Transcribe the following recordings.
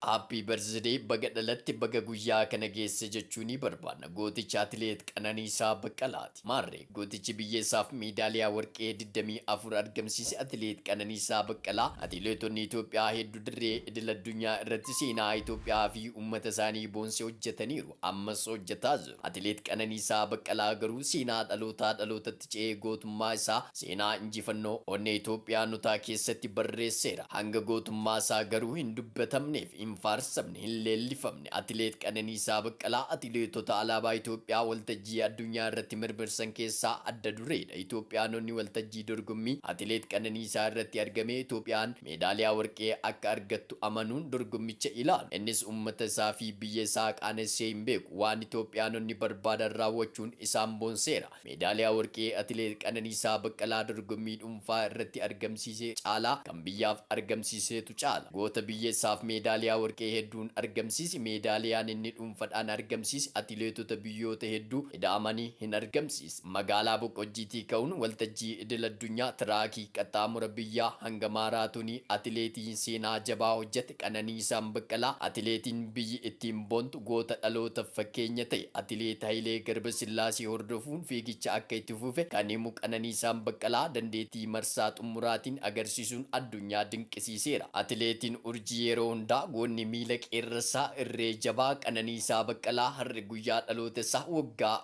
Aappii Barzidee baga dhalatti baga guyyaa kana geesse jechuu ni barbaanna. Gooticha atileet Qananiisaa Baqqalaati. Maarree gootichi biyyeessaaf meedaaliyaa warqee 24 argamsiise atileet Qananiisaa Baqqalaa atileetonni Itoophiyaa hedduu dirree idil addunyaa irratti seenaa Itoophiyaa fi uummata isaanii boonsee hojjetaniiru. Ammas hojjetaa jiru. Atileet Qananiisaa Baqqalaa garuu seenaa dhalootaa dhalootatti ce'ee gootummaa isaa seenaa injifannoo onnee Itoophiyaanotaa keessatti barreesseera. Hanga gootummaa isaa garuu hin dubbatamneef hin faarsamne hin leellifamne. Atileet Qananiisaa Baqqalaa atileetota alaabaa Itoophiyaa waltajjii addunyaa irratti mirmirsan keessaa adda dureedha. Itoophiyaanonni waltajjii dorgommii atileet Qananiisaa irratti argame Itoophiyaan meedaaliyaa warqee akka argattu amanuun dorgommicha ilaalu. Innis uummata isaa fi biyya isaa qaanessee hin beeku. Waan Itoophiyaanonni barbaadan raawwachuun isaan boonseera. Meedaaliyaa warqee atileet Qananiisaa Baqqalaa dorgommii dhuunfaa irratti argamsiisee caalaa kan biyyaaf argamsiiseetu caala. Goota biyya isaaf meedaaliyaa warqee hedduun argamsiise. Meedaaliyaan inni dhuunfaadhaan argamsiise atileetota biyyoota hedduu ida'amanii hin argamsiise. Magaalaa Boqqojjiitii ka'uun waltajjii idil addunyaa tiraakii qaxxaamura biyyaa hanga maaraatoonii atileetiin seenaa jabaa hojjete Qananiisaan Baqqalaa atileetiin biyyi ittiin boontu goota dhaloota fakkeenya ta'e atileet Hayilee Garbasillaasee hordofuun fiigicha akka itti fufe kan himu Qananiisaan Baqqalaa dandeettii marsaa xumuraatiin agarsiisuun addunyaa dinqisiiseera. Atileetiin urjii yeroo hundaa goonni miila qeerransaa irree jabaa Qananiisaa Baqqalaa har'a guyyaa dhaloota isaa waggaa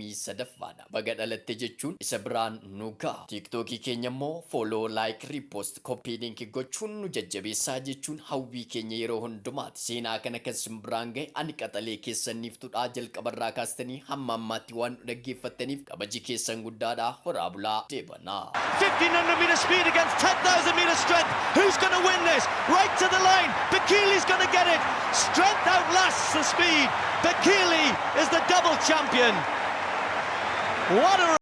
43ffaadha. Baga dhalatte jechuun isa biraan nu ga'a. Tiiktookii keenya immoo fooloo, laayik, riipost, koppii liinkii gochuun nu jajjabeessaa jechuun hawwii keenya yeroo hundumaati. Seenaa kana kan isin biraan gahe ani qaxalee keessaniif tudhaa jalqabarraa kaastanii hamma ammaatti waan nu dhaggeeffattaniif kabaji keessan guddaadha. Horaa bulaa deebanaa. 1500 meter speed against 10,000 meter strength. Who's going to win this? Right to the line. Bekele's going to get it. Strength outlasts the speed. Bekele is the double champion. What a